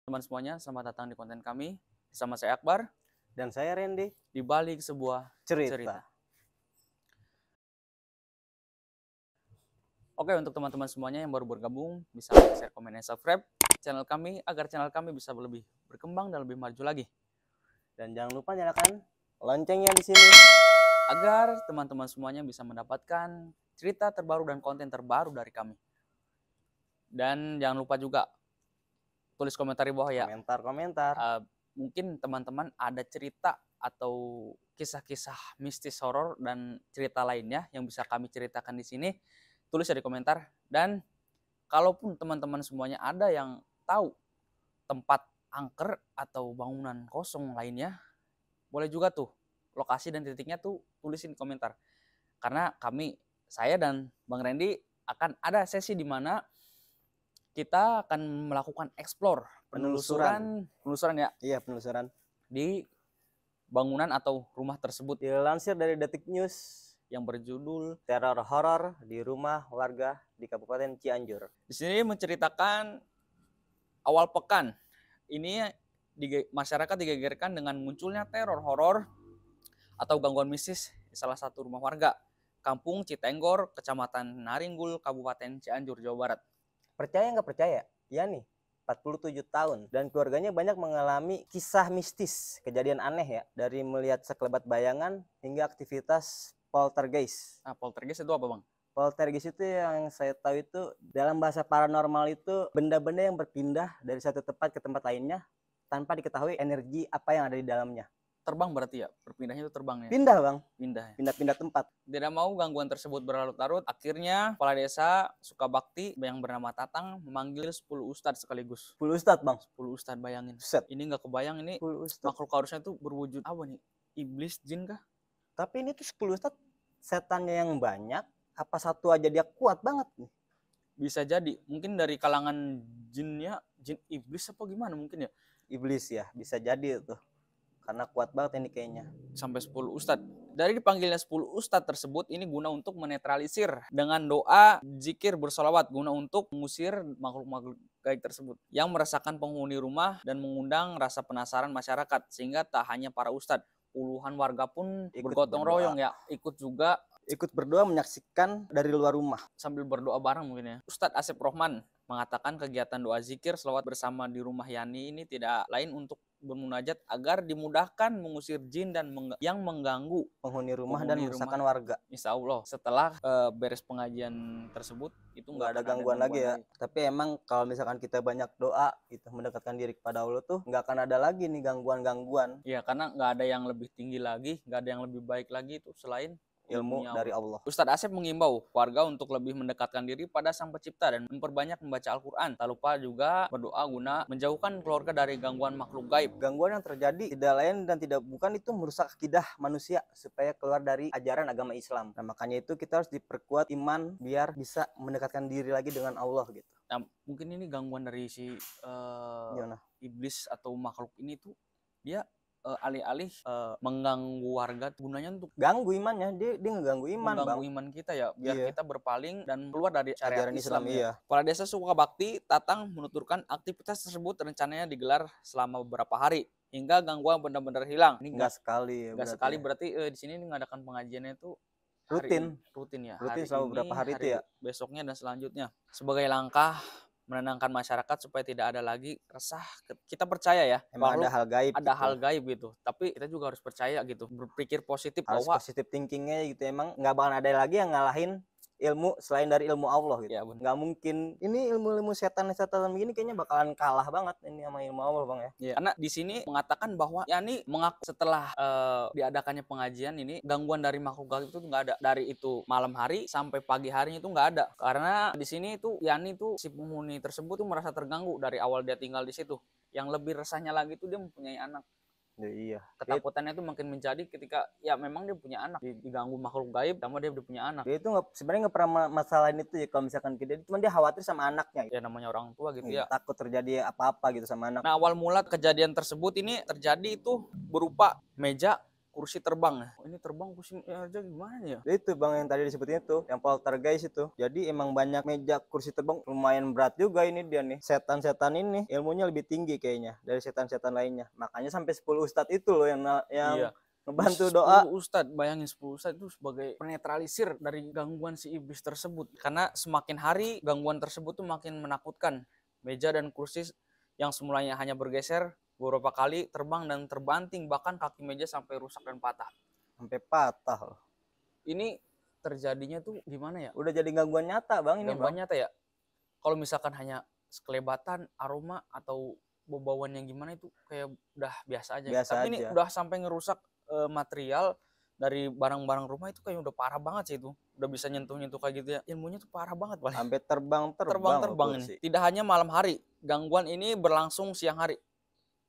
Teman semuanya, selamat datang di konten kami. Bersama saya Akbar, Dan saya Randy, di balik sebuah cerita. cerita. Oke, untuk teman-teman semuanya yang baru bergabung, bisa like, share, komen, dan subscribe channel kami, agar channel kami bisa lebih berkembang dan lebih maju lagi. Dan jangan lupa nyalakan loncengnya di sini. Agar teman-teman semuanya bisa mendapatkan cerita terbaru dan konten terbaru dari kami. Dan jangan lupa juga tulis komentar di bawah ya. Komentar. Mungkin teman-teman ada cerita atau kisah-kisah mistis horor dan cerita lainnya yang bisa kami ceritakan di sini, tulis di komentar. Dan kalaupun teman-teman semuanya ada yang tahu tempat angker atau bangunan kosong lainnya, boleh juga tuh lokasi dan titiknya tuh tulisin di komentar. Karena saya dan Bang Randy akan ada sesi di mana kita akan melakukan explore, penelusuran ya. Iya, penelusuran di bangunan atau rumah tersebut. Dilansir dari Detik News yang berjudul Teror Horor di Rumah Warga di Kabupaten Cianjur. Di sini menceritakan awal pekan ini masyarakat digegerkan dengan munculnya teror horor atau gangguan mistis di salah satu rumah warga Kampung Citenggor, Kecamatan Naringgul, Kabupaten Cianjur, Jawa Barat. Percaya nggak percaya? Ya nih, 47 tahun dan keluarganya banyak mengalami kisah mistis, kejadian aneh ya, dari melihat sekelebat bayangan hingga aktivitas poltergeist. Nah, poltergeist itu apa, Bang? Poltergeist itu yang saya tahu itu dalam bahasa paranormal itu benda-benda yang berpindah dari satu tempat ke tempat lainnya tanpa diketahui energi apa yang ada di dalamnya. Terbang berarti ya? Berpindahnya itu terbang ya? Pindah, Bang. Pindah. Pindah-pindah tempat. Tidak mau gangguan tersebut berlarut-larut, akhirnya kepala desa Sukabakti yang bernama Tatang memanggil 10 ustadz sekaligus. 10 ustadz, Bang. 10 ustadz, bayangin. Set. Ini nggak kebayang ini makhluk harusnya tuh berwujud apa nih? Iblis, jin kah? Tapi ini tuh 10 ustadz setannya yang banyak, apa satu aja dia kuat banget nih? Bisa jadi, mungkin dari kalangan jinnya, jin iblis apa gimana mungkin ya? Iblis ya, bisa jadi tuh. Karena kuat banget ini kayaknya. Sampai 10 ustadz. Dari dipanggilnya 10 ustadz tersebut, ini guna untuk menetralisir dengan doa, zikir, bersolawat, guna untuk mengusir makhluk-makhluk gaib tersebut yang merasakan penghuni rumah dan mengundang rasa penasaran masyarakat, sehingga tak hanya para ustadz, puluhan warga pun bergotong royong ya, ikut berdoa menyaksikan dari luar rumah sambil berdoa bareng mungkin ya. Ustadz Asep Rohman mengatakan kegiatan doa zikir selawat bersama di rumah Yani ini tidak lain untuk bermunajat agar dimudahkan mengusir jin dan yang mengganggu penghuni rumah dan meresahkan warga. Insya Allah setelah beres pengajian tersebut itu nggak ada gangguan lagi ya. Tapi emang kalau misalkan kita banyak doa itu mendekatkan diri kepada Allah tuh nggak akan ada lagi nih gangguan-gangguan. Iya, karena nggak ada yang lebih tinggi lagi, nggak ada yang lebih baik lagi itu selain ilmu dari Allah. Ustadz Asep mengimbau warga untuk lebih mendekatkan diri pada Sang Pencipta dan memperbanyak membaca Al-Quran. Tak lupa juga berdoa guna menjauhkan keluarga dari gangguan makhluk gaib. Gangguan yang terjadi tidak lain dan tidak bukan itu merusak akidah manusia supaya keluar dari ajaran agama Islam. Nah, makanya itu kita harus diperkuat iman biar bisa mendekatkan diri lagi dengan Allah gitu. Nah, mungkin ini gangguan dari si iblis atau makhluk ini tuh dia alih-alih mengganggu warga, gunanya untuk ganggu imannya, dia ngeganggu iman, mengganggu iman kita ya, biar kita berpaling dan keluar dari syariat Islam ya. Iya. Kepala Desa Sukabakti Tatang menuturkan aktivitas tersebut rencananya digelar selama beberapa hari hingga gangguan benar-benar hilang. Ini enggak sekali ya, berarti di sini mengadakan pengajiannya itu rutin ya. Rutin selama beberapa hari itu ya. Besoknya dan selanjutnya. Sebagai langkah menenangkan masyarakat supaya tidak ada lagi resah. Kita percaya ya, emang ada hal gaib. Ada hal gaib gitu. Tapi kita juga harus percaya gitu, berpikir positif, harus bahwa positif thinkingnya gitu. Emang nggak bakal ada lagi yang ngalahin ilmu selain dari ilmu Allah gitu. Ya, nggak mungkin. Ini ilmu-ilmu setan begini kayaknya bakalan kalah banget ini sama ilmu Allah, Bang ya. Ya. Karena di sini mengatakan bahwa Yani mengaku setelah diadakannya pengajian ini gangguan dari makhluk gaib itu nggak ada. Dari itu malam hari sampai pagi harinya itu nggak ada. Karena di sini itu Yani tuh si penghuni tersebut tuh merasa terganggu dari awal dia tinggal di situ. Yang lebih resahnya lagi itu dia mempunyai anak. Ya, iya. Ketakutannya itu makin menjadi ketika ya memang dia punya anak, diganggu makhluk gaib, sama dia udah punya anak. Dia itu sebenarnya nggak pernah masalahin itu ya, kalau misalkan dia cuma dia khawatir sama anaknya. Ya namanya orang tua gitu ya. Takut terjadi apa-apa gitu sama anak. Nah, awal mula kejadian tersebut ini terjadi itu berupa meja kursi terbang. Oh, ini terbang kursi aja gimana ya? Itu bang yang tadi disebutin itu, yang poltergeist itu. Jadi emang banyak meja kursi terbang, lumayan berat juga ini dia nih. Setan-setan ini ilmunya lebih tinggi kayaknya dari setan-setan lainnya. Makanya sampai 10 ustadz itu loh yang Iya. ngebantu 10 doa. ustadz, bayangin 10 ustadz itu sebagai penetralisir dari gangguan si iblis tersebut. Karena semakin hari gangguan tersebut tuh makin menakutkan. Meja dan kursi yang semulanya hanya bergeser beberapa kali terbang dan terbanting, bahkan kaki meja sampai rusak dan patah. Sampai patah loh. Ini terjadinya tuh gimana ya? Udah jadi gangguan nyata bang ini Gangguan bang. nyata ya. Kalau misalkan hanya sekelebatan, aroma atau bau-bauan yang gimana itu kayak udah biasa aja. Biasa Tapi ini aja. udah sampai ngerusak material dari barang-barang rumah itu kayak udah parah banget sih itu. Udah bisa nyentuh-nyentuh kayak gitu ya. Ilmunya tuh parah banget paling. Sampai terbang-terbang Terbang-terbang ini. kursi. Tidak hanya malam hari, gangguan ini berlangsung siang hari.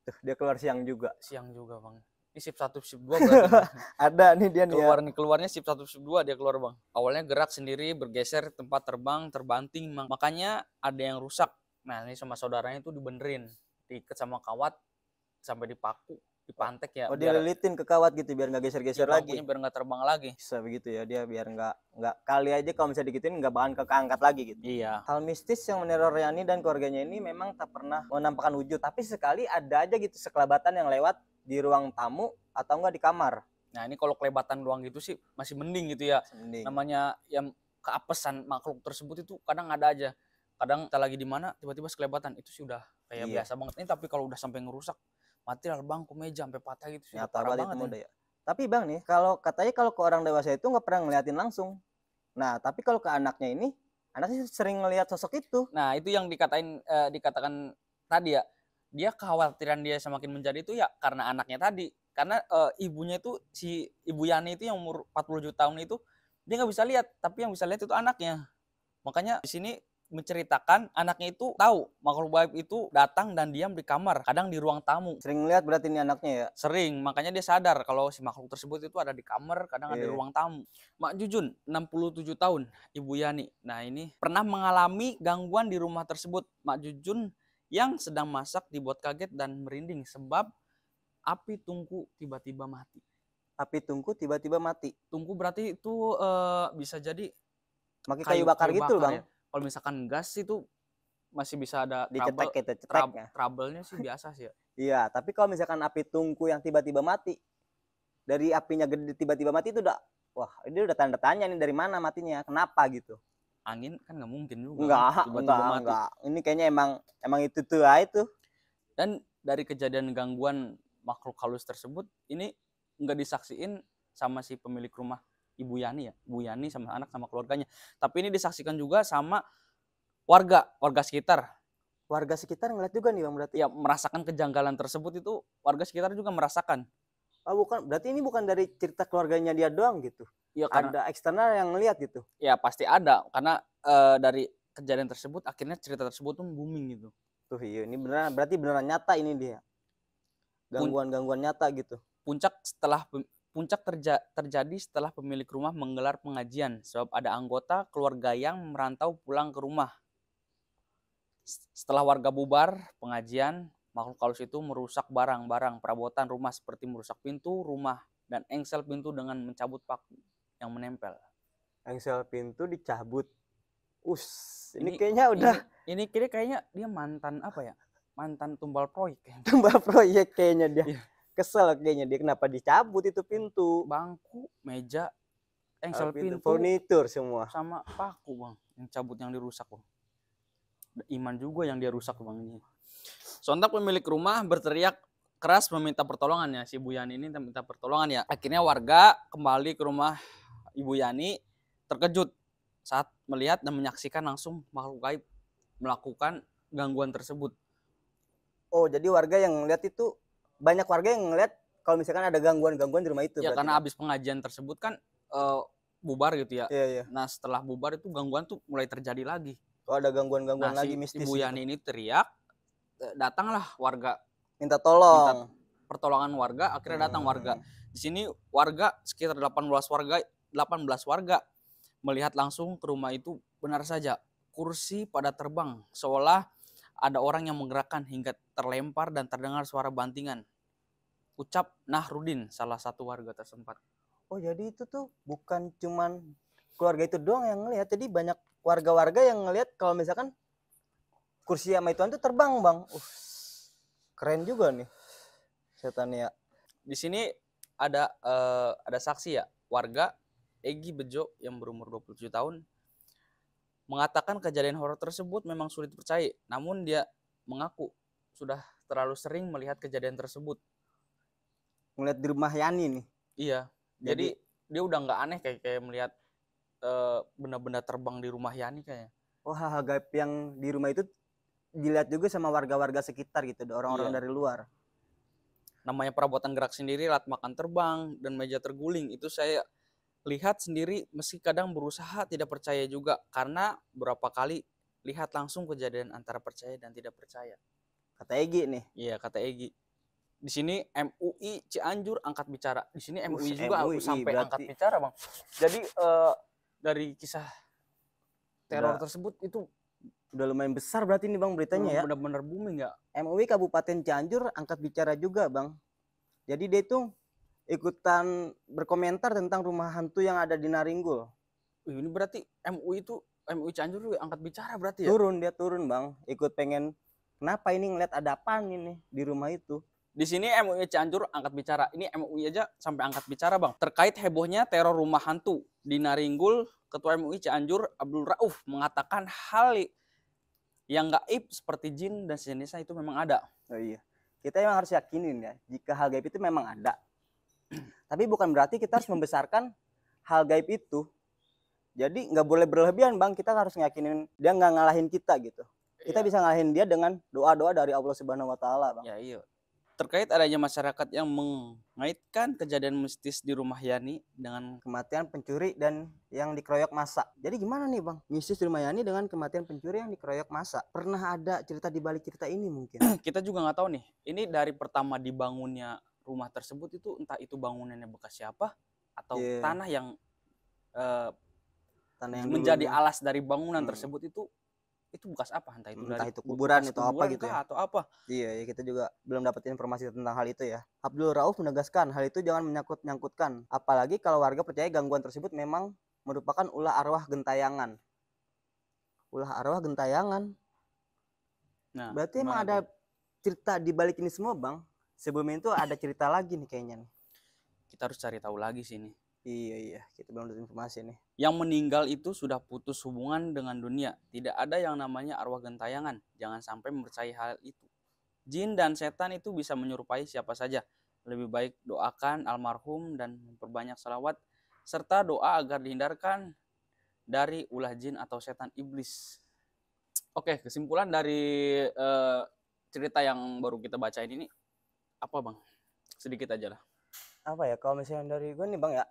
Tuh, dia keluar siang juga. Siang juga bang. Ini shift 1, shift 2 berarti. Ada nih dia nih. Keluarnya shift 1, shift 2 dia keluar bang. Awalnya gerak sendiri, bergeser, tempat terbang, terbanting. Makanya ada yang rusak. Nah ini sama saudaranya tuh dibenerin. Diikat sama kawat sampai dipaku, dipantek ya. Oh dia lilitin ke kawat gitu biar nggak geser-geser lagi. Biar nggak terbang lagi. Bisa begitu ya, dia biar nggak kali aja kalau misalnya digituin nggak bakalan keangkat lagi gitu. Iya. Hal mistis yang meneror Yani dan keluarganya ini memang tak pernah menampakkan wujud, tapi sekali ada aja gitu sekelabatan yang lewat di ruang tamu atau enggak di kamar. Nah ini kalau kelebatan doang gitu sih masih mending gitu ya. Mending. Namanya yang keapesan makhluk tersebut itu kadang ada aja. Kadang kita lagi di mana tiba-tiba sekelebatan, itu sih udah kayak biasa banget. Ini tapi kalau udah sampai ngerusak material bangku meja sampai patah gitu sih Nyata parah banget banget ya. Tapi bang nih, kalau katanya kalau ke orang dewasa itu nggak pernah ngeliatin langsung. Nah tapi kalau ke anaknya ini, anaknya sering ngeliat sosok itu. Nah itu yang dikatakan tadi ya, dia kekhawatiran dia semakin menjadi itu ya karena anaknya tadi. Karena ibunya itu, si Ibu Yani itu yang umur 47 tahun itu, dia nggak bisa lihat, tapi yang bisa lihat itu anaknya. Makanya di sini menceritakan anaknya itu tahu makhluk gaib itu datang dan diam di kamar, kadang di ruang tamu. Sering lihat berarti ini anaknya ya? Sering, makanya dia sadar kalau si makhluk tersebut itu ada di kamar, kadang ada di ruang tamu. Mak Jujun, 67 tahun, Ibu Yani. Nah ini pernah mengalami gangguan di rumah tersebut. Mak Jujun yang sedang masak dibuat kaget dan merinding sebab api tungku tiba-tiba mati. Api tungku tiba-tiba mati? Tungku berarti itu bisa jadi pakai kayu bakar gitu bang. Ya. Kalau misalkan gas itu masih bisa ada trouble-nya sih biasa sih ya. Iya, tapi kalau misalkan api tungku yang tiba-tiba mati, dari apinya gede tiba-tiba mati itu udah, wah ini udah tanda tanya nih dari mana matinya, kenapa gitu. Angin kan nggak mungkin juga. Enggak. Ini kayaknya emang itu tuh itu. Dan dari kejadian gangguan makhluk halus tersebut, ini nggak disaksiin sama si pemilik rumah Ibu Yani ya, Ibu Yani sama anak sama keluarganya. Tapi ini disaksikan juga sama warga sekitar. Warga sekitar ngeliat juga nih bang berarti? Ya merasakan kejanggalan tersebut itu warga sekitar juga merasakan. Oh bukan, berarti ini bukan dari cerita keluarganya dia doang gitu? Ya, ada eksternal yang ngeliat gitu? Ya pasti ada, karena dari kejadian tersebut akhirnya cerita tersebut tuh booming gitu. Tuh iya, ini berarti beneran nyata ini dia. Gangguan-gangguan nyata gitu. Puncak terjadi setelah pemilik rumah menggelar pengajian sebab ada anggota keluarga yang merantau pulang ke rumah. Setelah warga bubar pengajian, makhluk halus itu merusak barang-barang perabotan rumah seperti merusak pintu rumah dan engsel pintu dengan mencabut paku yang menempel. Engsel pintu dicabut. Ini kayaknya udah. Ini kayaknya dia mantan apa ya? Mantan tumbal proyek. Tumbal proyek kayaknya dia. Kesel kayaknya dia kenapa dicabut itu pintu, bangku, meja, engsel pintu, furnitur semua sama paku bang, yang cabut yang dirusak bang. Iman juga yang dia rusak bang ini. Sontak pemilik rumah berteriak keras meminta pertolongan ya, si Ibu Yani ini minta pertolongan ya. Akhirnya warga kembali ke rumah Ibu Yani terkejut saat melihat dan menyaksikan langsung makhluk gaib melakukan gangguan tersebut. Oh jadi warga yang melihat itu, banyak warga yang ngeliat kalau misalkan ada gangguan-gangguan di rumah itu. Ya karena habis pengajian tersebut kan bubar gitu ya. Iya. Nah setelah bubar itu gangguan tuh mulai terjadi lagi. Oh ada gangguan-gangguan lagi mistis. Ibu Yani ini teriak, datanglah warga. Minta tolong. Minta pertolongan warga, akhirnya datang warga. Di sini warga sekitar 18 warga melihat langsung ke rumah itu. Benar saja kursi pada terbang seolah ada orang yang menggerakkan hingga terlempar dan terdengar suara bantingan. ucap Nahrudin, salah satu warga tersempat. Oh, jadi itu tuh bukan cuman keluarga itu doang yang ngelihat, jadi banyak warga-warga yang ngelihat kalau misalkan kursi sama ituan tuh terbang, Bang. Keren juga nih setan ya. Di sini ada saksi ya, warga Egi Bejo yang berumur 27 tahun mengatakan kejadian horor tersebut memang sulit dipercaya, namun dia mengaku sudah terlalu sering melihat kejadian tersebut. Ngeliat di rumah Yani nih. Iya, jadi dia udah nggak aneh kayak melihat benda-benda terbang di rumah Yani kayaknya. Oh, hal-hal gaib yang di rumah itu dilihat juga sama warga-warga sekitar gitu, orang-orang Iya. dari luar. Namanya perabotan gerak sendiri, alat makan terbang, dan meja terguling, itu saya lihat sendiri meski kadang berusaha tidak percaya juga, karena berapa kali lihat langsung kejadian antara percaya dan tidak percaya. Kata Egi nih. Iya, kata Egi. Di sini MUI Cianjur angkat bicara. Di sini MUI juga MUI, sampai berarti angkat bicara, Bang. Jadi dari kisah teror tersebut itu udah lumayan besar berarti nih, Bang, beritanya ya. Benar-benar booming ya. MUI Kabupaten Cianjur angkat bicara juga, Bang. Jadi dia itu ikutan berkomentar tentang rumah hantu yang ada di Naringgul. Ini berarti MUI Cianjur juga angkat bicara berarti ya? Dia turun, Bang. Ikut pengen, kenapa ini ngeliat ada apaan ini di rumah itu. Di sini MUI Cianjur angkat bicara. Ini MUI aja sampai angkat bicara, Bang. Terkait hebohnya teror rumah hantu di Naringgul, Ketua MUI Cianjur Abdul Rauf mengatakan hal yang gaib seperti jin dan sejenisnya itu memang ada. Oh iya. Kita memang harus yakinin ya, jika hal gaib itu memang ada. Tapi bukan berarti kita harus membesarkan hal gaib itu. Jadi nggak boleh berlebihan, Bang. Kita harus ngeyakinin dia nggak ngalahin kita gitu. Kita bisa ngalahin dia dengan doa-doa dari Allah Subhanahu wa Ta'ala, Bang. Ya, iya. Terkait adanya masyarakat yang mengaitkan kejadian mistis di rumah Yani dengan kematian pencuri dan yang dikeroyok massa. Jadi gimana nih, Bang? Mistis di rumah Yani dengan kematian pencuri yang dikeroyok massa. Pernah ada cerita di balik cerita ini mungkin? Kita juga nggak tahu nih. Ini dari pertama dibangunnya rumah tersebut itu entah itu bangunannya bekas siapa atau tanah yang menjadi alas dari bangunan tersebut itu bekas apa, entah itu kuburan itu apa gitu ya, atau apa. Iya, kita juga belum dapat informasi tentang hal itu ya. Abdul Rauf menegaskan hal itu jangan menyangkut-nyangkutkan, apalagi kalau warga percaya gangguan tersebut memang merupakan ulah arwah gentayangan. Nah, berarti emang ada cerita di balik ini semua, Bang. Sebelum itu ada cerita lagi nih kayaknya nih. Kita harus cari tahu lagi sih nih. Iya, kita belum dapat informasi nih. Yang meninggal itu sudah putus hubungan dengan dunia. Tidak ada yang namanya arwah gentayangan. Jangan sampai mempercayai hal itu. Jin dan setan itu bisa menyerupai siapa saja. Lebih baik doakan almarhum dan memperbanyak salawat serta doa agar dihindarkan dari ulah jin atau setan iblis. Oke, kesimpulan dari cerita yang baru kita bacain ini apa, Bang? Sedikit aja lah. Apa ya, kalau misalnya dari gue nih, Bang ya,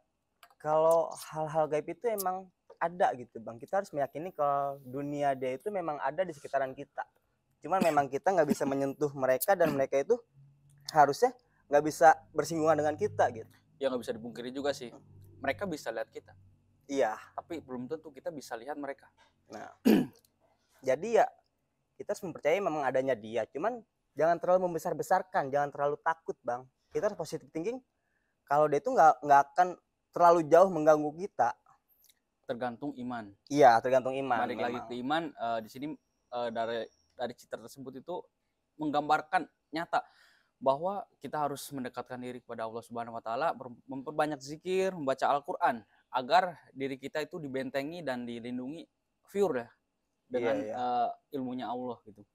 kalau hal-hal gaib itu emang ada gitu, Bang. Kita harus meyakini kalau dunia dia itu memang ada di sekitaran kita. Cuman memang kita nggak bisa menyentuh mereka dan mereka itu harusnya nggak bisa bersinggungan dengan kita gitu. Ya nggak bisa dipungkiri juga sih. Mereka bisa lihat kita. Iya. Tapi belum tentu kita bisa lihat mereka. Nah, jadi ya kita harus mempercayai memang adanya dia. Cuman jangan terlalu membesar-besarkan, jangan terlalu takut, Bang. Kita harus positive thinking. Kalau dia itu nggak akan terlalu jauh mengganggu kita. Tergantung iman. Iya, tergantung iman. Balik lagi ke iman. Di sini dari cerita tersebut itu menggambarkan nyata bahwa kita harus mendekatkan diri kepada Allah Subhanahu wa Ta'ala, memperbanyak zikir, membaca Al-Quran agar diri kita itu dibentengi dan dilindungi pure ya dengan ilmunya Allah gitu.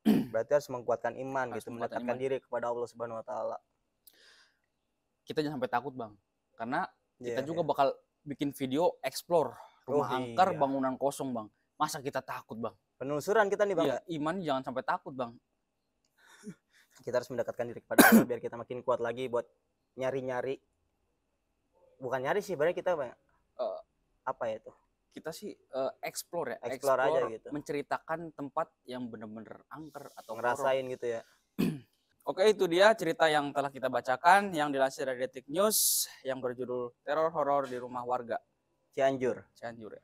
Berarti harus menguatkan iman gitu, mendekatkan diri kepada Allah Subhanahu wa Ta'ala. Kita jangan sampai takut, Bang, karena kita juga bakal bikin video explore rumah angker, bangunan kosong, Bang. Masa kita takut, Bang? Penelusuran kita nih, Bang. Iya, iman jangan sampai takut, Bang. Kita harus mendekatkan diri kepada Allah biar kita makin kuat lagi buat nyari-nyari. Bukan nyari sih, berarti kita apa ya itu? Kita sih explore ya. Explore aja gitu. Menceritakan tempat yang benar-benar angker atau ngerasain horror gitu ya. Oke, itu dia cerita yang telah kita bacakan yang dilansir dari Detik News yang berjudul Teror Horor di Rumah Warga Cianjur ya.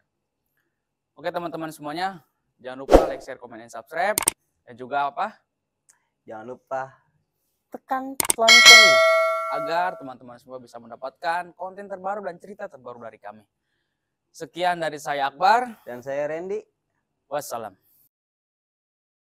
Oke, teman-teman semuanya, jangan lupa like, share, komen, dan subscribe. Dan juga apa? Jangan lupa tekan loncengnya agar teman-teman semua bisa mendapatkan konten terbaru dan cerita terbaru dari kami. Sekian dari saya Akbar. dan saya Randy. Wassalam.